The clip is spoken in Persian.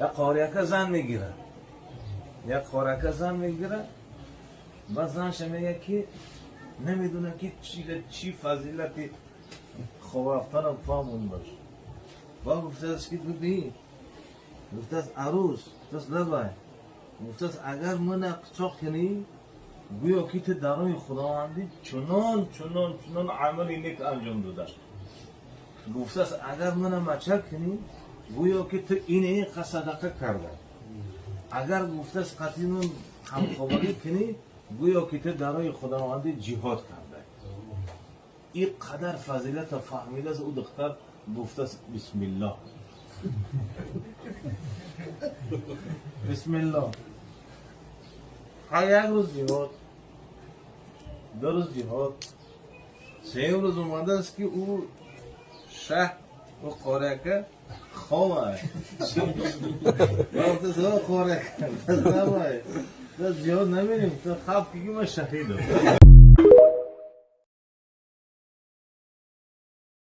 یک قاریه زن میگیره، یک قاریه زن میگیره و زنش میگه که نمیدونه که چی فضیلتی خواب رفتن فهمون باشه. با گفته است که ببین، گفته است عروس، گفته است لبای، گفته است اگر من قچاق کنی گویا که تو درون خداوندی چنان عملی نیک انجام داده. گفته است اگر من مچک کنی گویا که تو این صدقه کرده. اگر گفته است قطعی من همخوابی کنی گویا که تو درون خداوندی جهاد کرده. این قدر فضیلت فهمیده است. او دختر گفته است بسم الله. بسم الله. یک روز جهاد، دو روز جهاد، سه روز اومده است که او شه و قاریه خواه وقت از قاریه دست نباید دست جهاد نمیریم تو خواب که من شهیدم.